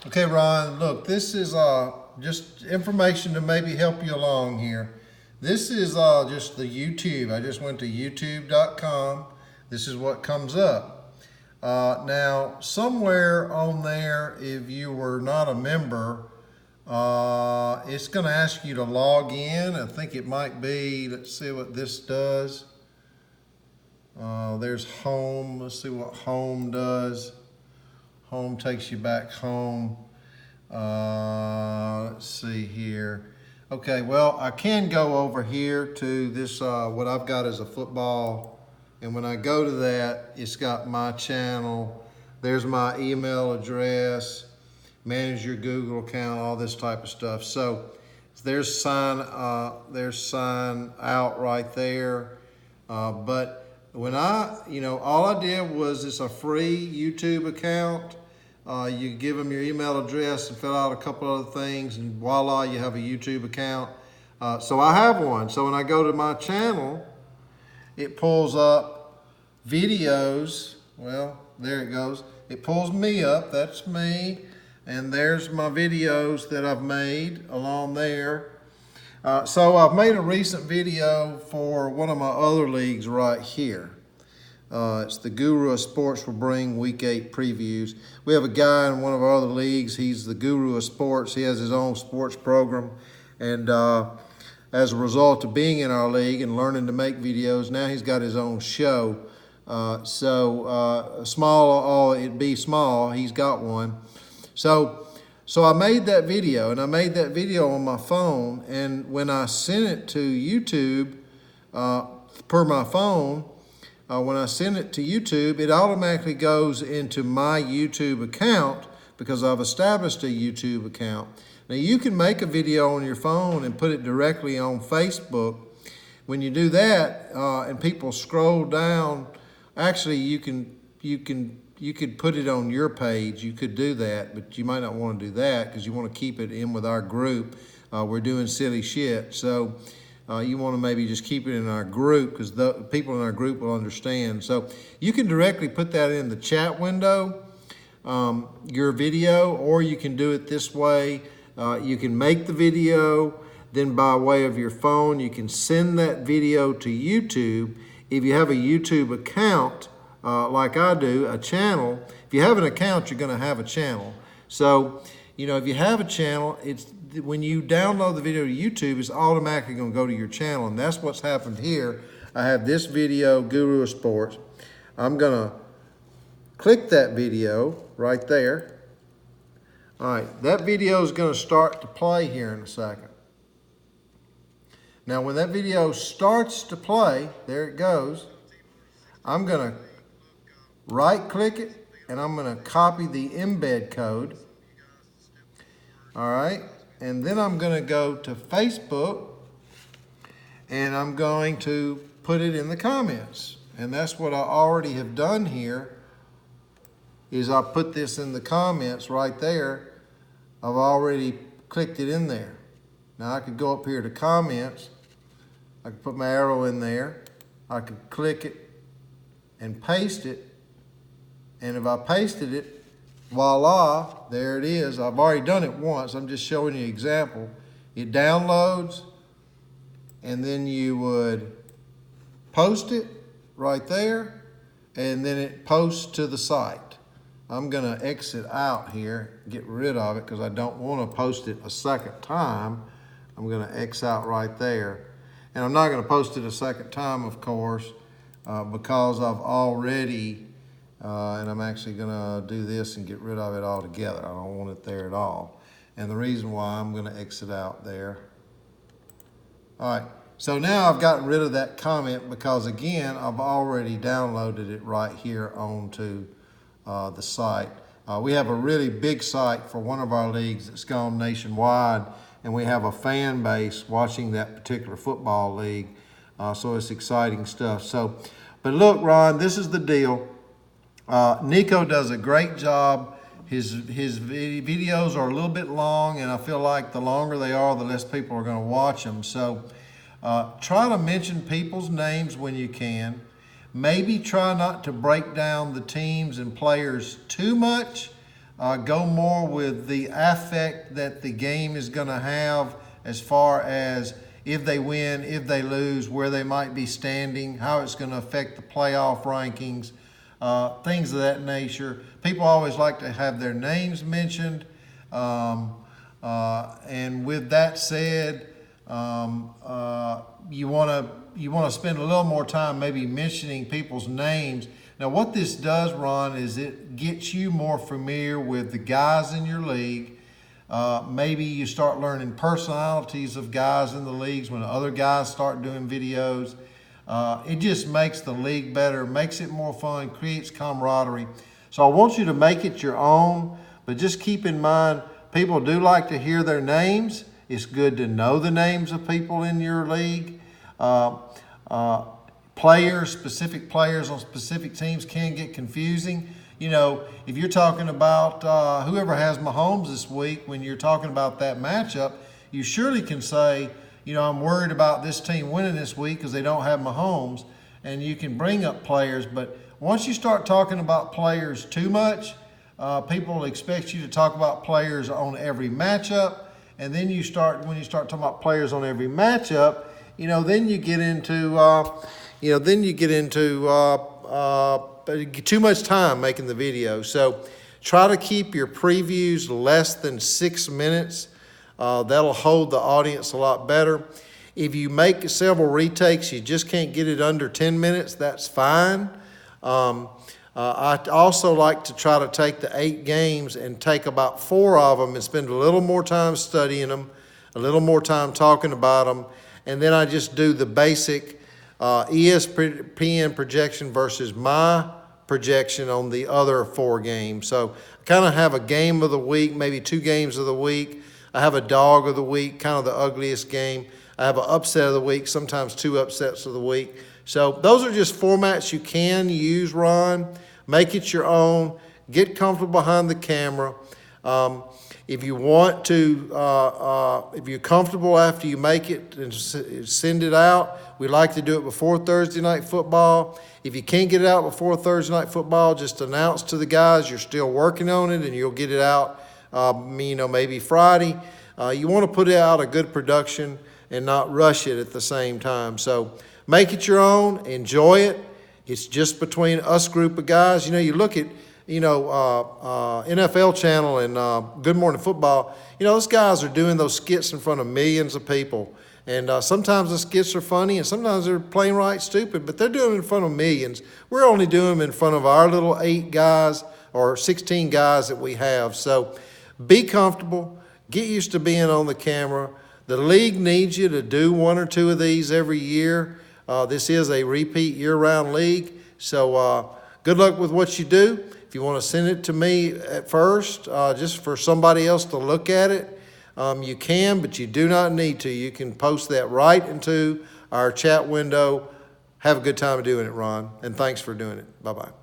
Okay, Ron, look, this is just information to maybe help you along here. This is just the YouTube. I just went to youtube.com. This is what comes up. Now, somewhere on there, if you were not a member, it's going to ask you to log in. I think it might be, let's see what this does. There's home. Let's see what home does. Home takes you back home. Let's see here. Okay, well, I can go over here to this, what I've got is a football. And when I go to that, it's got my channel. There's my email address, manage your Google account, all this type of stuff. So there's sign out right there. But when all I did was it's a free YouTube account. You give them your email address and fill out a couple other things, and voila, you have a YouTube account. So I have one. So when I go to my channel, it pulls up videos. Well, there it goes. It pulls me up. That's me. And there's my videos that I've made along there. So I've made a recent video for one of my other leagues right here. It's the Guru of Sports will bring Week 8 previews. We have a guy in one of our other leagues. He's the Guru of Sports. He has his own sports program. And as a result of being in our league and learning to make videos, now he's got his own show. Small, it be small, he's got one. So I made that video, and I made that video on my phone. And when I sent it to YouTube per my phone, when I send it to YouTube, it automatically goes into my YouTube account because I've established a YouTube account. Now you can make a video on your phone and put it directly on Facebook. When you do that, and people scroll down, actually you could put it on your page. You could do that, but you might not want to do that because you want to keep it in with our group. We're doing silly shit, so. You want to maybe just keep it in our group because the people in our group will understand. So you can directly put that in the chat window, your video, or you can do it this way. You can make the video, then by way of your phone, you can send that video to YouTube. If you have a YouTube account, like I do, a channel, if you have an account, you're going to have a channel. So, if you have a channel, when you download the video to YouTube, it's automatically going to go to your channel, and that's what's happened here. I have this video, Guru of Sports. I'm going to click that video right there. All right, that video is going to start to play here in a second. Now, when that video starts to play, there it goes. I'm going to right-click it, and I'm going to copy the embed code. All right. And then I'm going to go to Facebook, and I'm going to put it in the comments. And that's what I already have done here, is I put this in the comments right there. I've already clicked it in there. Now I could go up here to comments. I could put my arrow in there. I could click it and paste it. And if I pasted it, voila, there it is. I've already done it once. I'm just showing you an example. It downloads, and then you would post it right there, and then it posts to the site. I'm going to exit out here, get rid of it, because I don't want to post it a second time. I'm going to X out right there. And I'm not going to post it a second time, of course, because I've already... and I'm actually going to do this and get rid of it altogether. I don't want it there at all. And the reason why I'm going to exit out there. All right. So now I've gotten rid of that comment because, again, I've already downloaded it right here onto the site. We have a really big site for one of our leagues that's gone nationwide, and we have a fan base watching that particular football league. So it's exciting stuff. But look, Ron, this is the deal. Nico does a great job. His videos are a little bit long, and I feel like the longer they are, the less people are going to watch them. So try to mention people's names when you can. Maybe try not to break down the teams and players too much. go more with the affect that the game is going to have as far as if they win, if they lose, where they might be standing, how it's going to affect the playoff rankings, things of that nature. People always like to have their names mentioned. And with that said, you want to spend a little more time maybe mentioning people's names. Now, what this does, Ron, is it gets you more familiar with the guys in your league. Maybe you start learning personalities of guys in the leagues when other guys start doing videos. It just makes the league better, makes it more fun, creates camaraderie. So I want you to make it your own, but just keep in mind, people do like to hear their names. It's good to know the names of people in your league. Specific players on specific teams can get confusing. You know, if you're talking about whoever has Mahomes this week, when you're talking about that matchup, you surely can say, you know, I'm worried about this team winning this week because they don't have Mahomes. And you can bring up players. But once you start talking about players too much, people expect you to talk about players on every matchup. And then when you start talking about players on every matchup, you know, then you get into, too much time making the video. So try to keep your previews less than 6 minutes. That'll hold the audience a lot better. If you make several retakes, you just can't get it under 10 minutes, that's fine. I also like to try to take the 8 games and take about 4 of them and spend a little more time studying them, a little more time talking about them, and then I just do the basic ESPN projection versus my projection on the other 4 games. So I kind of have a game of the week, maybe 2 games of the week. I have a dog of the week, kind of the ugliest game. I have an upset of the week, sometimes 2 upsets of the week. So those are just formats you can use, Ron. Make it your own. Get comfortable behind the camera. If you want to, if you're comfortable after you make it and send it out, we like to do it before Thursday Night Football. If you can't get it out before Thursday Night Football, just announce to the guys you're still working on it and you'll get it out, maybe Friday. You want to put out a good production and not rush it at the same time. So make it your own, enjoy it. It's just between us group of guys. You know, you look at, NFL Channel and Good Morning Football. You know, those guys are doing those skits in front of millions of people. And sometimes the skits are funny and sometimes they're plain right stupid, but they're doing them in front of millions. We're only doing them in front of our little 8 guys or 16 guys that we have. So be comfortable. Get used to being on the camera. The league needs you to do 1 or 2 of these every year. This is a repeat year-round league. So good luck with what you do. If you want to send it to me at first, just for somebody else to look at it, you can, but you do not need to. You can post that right into our chat window. Have a good time doing it, Ron, and thanks for doing it. Bye-bye.